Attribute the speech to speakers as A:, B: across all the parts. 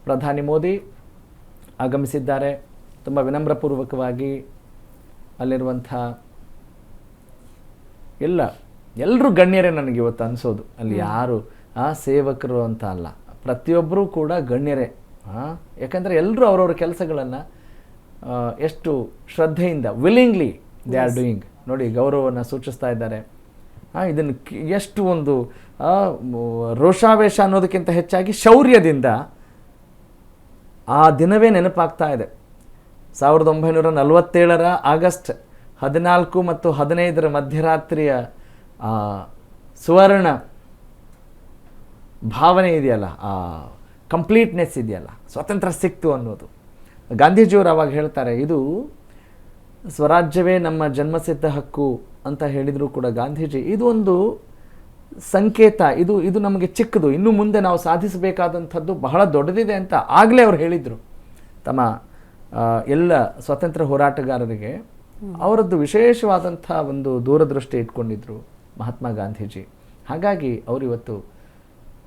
A: ಪ್ರಧಾನಿ ಮೋದಿ ಆಗಮಿಸಿದ್ದಾರೆ. ತುಂಬ ವಿನಮ್ರಪೂರ್ವಕವಾಗಿ ಅಲ್ಲಿರುವಂಥ ಎಲ್ಲರೂ ಗಣ್ಯರೇ ನನಗೆ ಇವತ್ತು ಅನಿಸೋದು. ಅಲ್ಲಿ ಯಾರು ಸೇವಕರು ಅಂತ ಅಲ್ಲ, ಪ್ರತಿಯೊಬ್ಬರೂ ಕೂಡ ಗಣ್ಯರೇ. ಯಾಕಂದರೆ ಎಲ್ಲರೂ ಅವರವ್ರ ಕೆಲಸಗಳನ್ನು ಎಷ್ಟು ಶ್ರದ್ಧೆಯಿಂದ ವಿಲ್ಲಿಂಗ್ಲಿ ದೇ ಆರ್ ಡೂಯಿಂಗ್. ನೋಡಿ, ಗೌರವವನ್ನು ಸೂಚಿಸ್ತಾ ಇದ್ದಾರೆ. ಇದನ್ನು ಎಷ್ಟು ಒಂದು ರೋಷಾವೇಶ ಅನ್ನೋದಕ್ಕಿಂತ ಹೆಚ್ಚಾಗಿ ಶೌರ್ಯದಿಂದ ಆ ದಿನವೇ ನೆನಪಾಗ್ತಾ ಇದೆ. 1947 ಆಗಸ್ಟ್ 14 ಮತ್ತು 15 ಮಧ್ಯರಾತ್ರಿಯ ಸುವರ್ಣ ಭಾವನೆ ಇದೆಯಲ್ಲ, ಆ ಕಂಪ್ಲೀಟ್ನೆಸ್ ಇದೆಯಲ್ಲ, ಸ್ವಾತಂತ್ರ್ಯ ಸಿಕ್ತು ಅನ್ನೋದು. ಗಾಂಧೀಜಿಯವರು ಅವಾಗ ಹೇಳ್ತಾರೆ, ಇದು ಸ್ವರಾಜ್ಯವೇ ನಮ್ಮ ಜನ್ಮಸಿದ್ಧ ಹಕ್ಕು ಅಂತ ಹೇಳಿದರೂ ಕೂಡ ಗಾಂಧೀಜಿ ಇದು ಒಂದು ಸಂಕೇತ, ಇದು ನಮಗೆ ಚಿಕ್ಕದು, ಇನ್ನು ಮುಂದೆ ನಾವು ಸಾಧಿಸಬೇಕಾದಂಥದ್ದು ಬಹಳ ದೊಡ್ಡದಿದೆ ಅಂತ ಆಗಲೇ ಅವ್ರು ಹೇಳಿದರು. ತಮ್ಮ ಎಲ್ಲ ಸ್ವಾತಂತ್ರ್ಯ ಹೋರಾಟಗಾರರಿಗೆ ಅವರದ್ದು ವಿಶೇಷವಾದಂಥ ಒಂದು ದೂರದೃಷ್ಟಿ ಇಟ್ಕೊಂಡಿದ್ರು ಮಹಾತ್ಮ ಗಾಂಧೀಜಿ. ಹಾಗಾಗಿ ಅವರು ಇವತ್ತು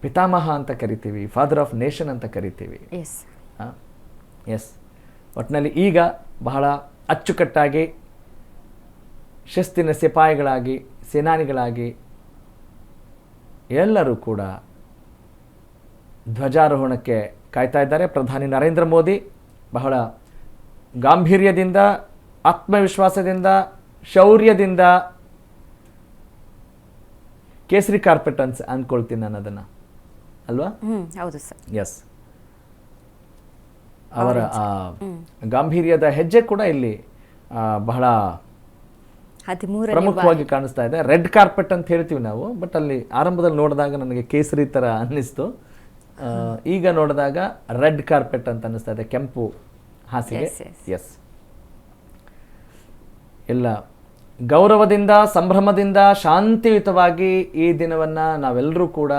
A: ಪಿತಾಮಹ ಅಂತ ಕರಿತೀವಿ, ಫಾದರ್ ಆಫ್ ನೇಷನ್ ಅಂತ ಕರಿತೀವಿ. ಎಸ್, ಒಟ್ಟಿನಲ್ಲಿ ಈಗ ಬಹಳ ಅಚ್ಚುಕಟ್ಟಾಗಿ ಶಿಸ್ತಿನ ಸಿಪಾಯಿಗಳಾಗಿ, ಸೇನಾನಿಗಳಾಗಿ ಎಲ್ಲರೂ ಕೂಡ ಧ್ವಜಾರೋಹಣಕ್ಕೆ ಕಾಯ್ತಾ ಇದ್ದಾರೆ. ಪ್ರಧಾನಿ ನರೇಂದ್ರ ಮೋದಿ ಬಹಳ ಗಾಂಭೀರ್ಯದಿಂದ, ಆತ್ಮವಿಶ್ವಾಸದಿಂದ, ಶೌರ್ಯದಿಂದ ಕೇಸರಿ ಕಾರ್ಪೆಟ್ ಅನ್ಕೊಳ್ತೀನಿ ನಾನು ಅದನ್ನು, ಅಲ್ವಾ?
B: ಹೌದು ಸರ್.
A: ಎಸ್, ಅವರ ಗಾಂಭೀರ್ಯದ ಹೆಜ್ಜೆ ಕೂಡ ಇಲ್ಲಿ ಬಹಳ ಪ್ರಮುಖವಾಗಿ ಕಾಣಿಸ್ತಾ ಇದೆ. ರೆಡ್ ಕಾರ್ಪೆಟ್ ಅಂತ ಹೇಳ್ತೀವಿ ನಾವು, ಬಟ್ ಅಲ್ಲಿ ಆರಂಭದಲ್ಲಿ ನೋಡಿದಾಗ ನನಗೆ ಕೇಸರಿ ಥರ ಅನ್ನಿಸ್ತು. ಈಗ ನೋಡಿದಾಗ ರೆಡ್ ಕಾರ್ಪೆಟ್ ಅಂತ ಅನ್ನಿಸ್ತಾ ಇದೆ, ಕೆಂಪು ಹಾಸಿಗೆ. ಎಸ್, ಎಲ್ಲ ಗೌರವದಿಂದ, ಸಂಭ್ರಮದಿಂದ, ಶಾಂತಿಯುತವಾಗಿ ಈ ದಿನವನ್ನು ನಾವೆಲ್ಲರೂ ಕೂಡ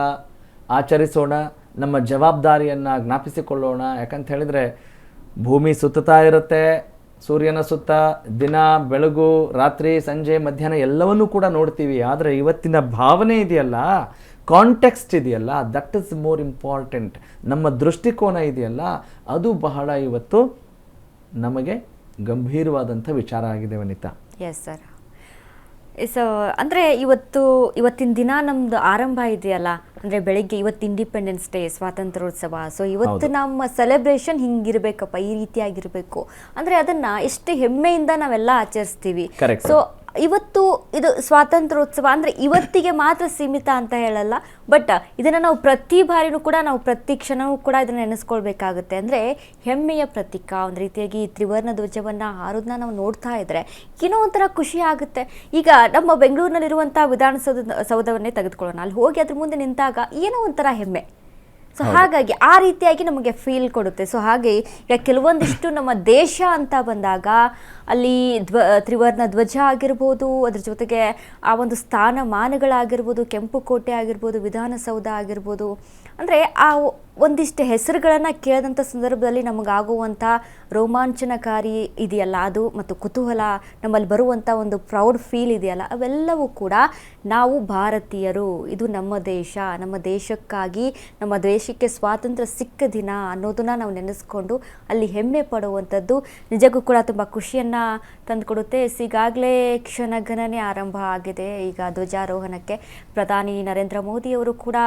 A: ಆಚರಿಸೋಣ, ನಮ್ಮ ಜವಾಬ್ದಾರಿಯನ್ನು ಜ್ಞಾಪಿಸಿಕೊಳ್ಳೋಣ. ಯಾಕಂತ ಹೇಳಿದರೆ ಭೂಮಿ ಸುತ್ತುತ್ತಾ ಇರುತ್ತೆ, ಸೂರ್ಯನ ಸುತ್ತ ದಿನ, ಬೆಳಗು, ರಾತ್ರಿ, ಸಂಜೆ, ಮಧ್ಯಾಹ್ನ ಎಲ್ಲವನ್ನೂ ಕೂಡ ನೋಡ್ತೀವಿ. ಆದರೆ ಇವತ್ತಿನ ಭಾವನೆ ಇದೆಯಲ್ಲ, ಕಾಂಟೆಕ್ಸ್ಟ್ ಇದೆಯಲ್ಲ, ದಟ್ ಇಸ್ ಮೋರ್ ಇಂಪಾರ್ಟೆಂಟ್. ನಮ್ಮ ದೃಷ್ಟಿಕೋನ ಇದೆಯಲ್ಲ, ಅದು ಬಹಳ ಇವತ್ತು ನಮಗೆ ಗಂಭೀರವಾದಂಥ ವಿಚಾರ ಆಗಿದೆ ವನಿತಾ.
B: Yes sir. ಅಂದರೆ ಇವತ್ತಿನ ದಿನ ನಮ್ದು ಆರಂಭ ಇದೆಯಲ್ಲ, ಅಂದರೆ ಬೆಳಿಗ್ಗೆ ಇವತ್ತು ಇಂಡಿಪೆಂಡೆನ್ಸ್ ಡೇ, ಸ್ವಾತಂತ್ರ್ಯೋತ್ಸವ. ಸೊ ಇವತ್ತು ನಮ್ಮ ಸೆಲೆಬ್ರೇಷನ್ ಹಿಂಗಿರ್ಬೇಕಪ್ಪ, ಈ ರೀತಿಯಾಗಿರಬೇಕು ಅಂದರೆ ಅದನ್ನು ಎಷ್ಟು ಹೆಮ್ಮೆಯಿಂದ ನಾವೆಲ್ಲ ಆಚರಿಸ್ತೀವಿ. ಸೊ ಇವತ್ತು ಇದು ಸ್ವಾತಂತ್ರ್ಯೋತ್ಸವ ಅಂದರೆ ಇವತ್ತಿಗೆ ಮಾತ್ರ ಸೀಮಿತ ಅಂತ ಹೇಳಲ್ಲ, ಬಟ್ ಇದನ್ನು ನಾವು ಪ್ರತಿ ಬಾರಿನೂ ಕೂಡ, ನಾವು ಪ್ರತಿ ಕ್ಷಣವೂ ಕೂಡ ಇದನ್ನು ನೆನೆಸ್ಕೊಳ್ಬೇಕಾಗುತ್ತೆ. ಅಂದರೆ ಹೆಮ್ಮೆಯ ಪ್ರತೀಕ, ಒಂದು ರೀತಿಯಾಗಿ ತ್ರಿವರ್ಣ ಧ್ವಜವನ್ನು ಹಾರೋದನ್ನ ನಾವು ನೋಡ್ತಾ ಇದ್ದರೆ ಏನೋ ಒಂಥರ ಖುಷಿ ಆಗುತ್ತೆ. ಈಗ ನಮ್ಮ ಬೆಂಗಳೂರಿನಲ್ಲಿರುವಂಥ ವಿಧಾನಸೌಧವನ್ನೇ ತೆಗೆದುಕೊಳ್ಳೋಣ, ಅಲ್ಲಿ ಹೋಗಿ ಅದ್ರ ಮುಂದೆ ನಿಂತಾಗ ಏನೋ ಒಂಥರ ಹೆಮ್ಮೆ. ಸೊ ಹಾಗಾಗಿ ಆ ರೀತಿಯಾಗಿ ನಮಗೆ ಫೀಲ್ ಕೊಡುತ್ತೆ. ಸೊ ಹಾಗೆ ಈಗ ಕೆಲವೊಂದಿಷ್ಟು ನಮ್ಮ ದೇಶ ಅಂತ ಬಂದಾಗ ಅಲ್ಲಿ ತ್ರಿವರ್ಣ ಧ್ವಜ ಆಗಿರ್ಬೋದು, ಅದ್ರ ಜೊತೆಗೆ ಆ ಒಂದು ಸ್ಥಾನಮಾನಗಳಾಗಿರ್ಬೋದು, ಕೆಂಪು ಕೋಟೆ ಆಗಿರ್ಬೋದು, ವಿಧಾನಸೌಧ ಆಗಿರ್ಬೋದು, ಅಂದರೆ ಆ ಒಂದಿಷ್ಟು ಹೆಸರುಗಳನ್ನು ಕೇಳಿದಂಥ ಸಂದರ್ಭದಲ್ಲಿ ನಮಗಾಗುವಂಥ ರೋಮಾಂಚನಕಾರಿ ಇದೆಯಲ್ಲ ಅದು, ಮತ್ತು ಕುತೂಹಲ, ನಮ್ಮಲ್ಲಿ ಬರುವಂಥ ಒಂದು ಪ್ರೌಡ್ ಫೀಲ್ ಇದೆಯಲ್ಲ, ಅವೆಲ್ಲವೂ ಕೂಡ ನಾವು ಭಾರತೀಯರು, ಇದು ನಮ್ಮ ದೇಶ, ನಮ್ಮ ದೇಶಕ್ಕಾಗಿ, ನಮ್ಮ ದೇಶಕ್ಕೆ ಸ್ವಾತಂತ್ರ್ಯ ಸಿಕ್ಕ ದಿನ ಅನ್ನೋದನ್ನು ನಾವು ನೆನೆಸ್ಕೊಂಡು ಅಲ್ಲಿ ಹೆಮ್ಮೆ ಪಡುವಂಥದ್ದು ನಿಜಕ್ಕೂ ಕೂಡ ತುಂಬ ಖುಷಿಯನ್ನು ತಂದುಕೊಡುತ್ತೆ. ಈಗಾಗಲೇ ಕ್ಷಣಗಣನೆ ಆರಂಭ ಆಗಿದೆ. ಈಗ ಧ್ವಜಾರೋಹಣಕ್ಕೆ ಪ್ರಧಾನಿ ನರೇಂದ್ರ ಮೋದಿಯವರು ಕೂಡ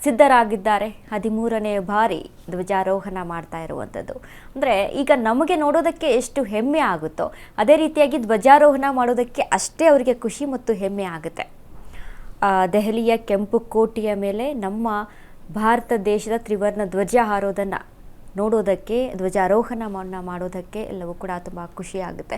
B: ಸಿದ್ಧರಾಗಿದ್ದಾರೆ. 13ನೇ ಬಾರಿ ಧ್ವಜಾರೋಹಣ ಮಾಡ್ತಾ ಇರುವಂಥದ್ದು. ಅಂದರೆ ಈಗ ನಮಗೆ ನೋಡೋದಕ್ಕೆ ಎಷ್ಟು ಹೆಮ್ಮೆ ಆಗುತ್ತೋ ಅದೇ ರೀತಿಯಾಗಿ ಧ್ವಜಾರೋಹಣ ಮಾಡೋದಕ್ಕೆ ಅಷ್ಟೇ ಅವರಿಗೆ ಖುಷಿ ಮತ್ತು ಹೆಮ್ಮೆ ಆಗುತ್ತೆ. ದೆಹಲಿಯ ಕೆಂಪು ಕೋಟೆಯ ಮೇಲೆ ನಮ್ಮ ಭಾರತ ದೇಶದ ತ್ರಿವರ್ಣ ಧ್ವಜ ಹಾರೋದನ್ನು ನೋಡೋದಕ್ಕೆ, ಧ್ವಜಾರೋಹಣ ಮಾಡೋದಕ್ಕೆ ಎಲ್ಲವೂ ಕೂಡ ತುಂಬ ಖುಷಿ ಆಗುತ್ತೆ.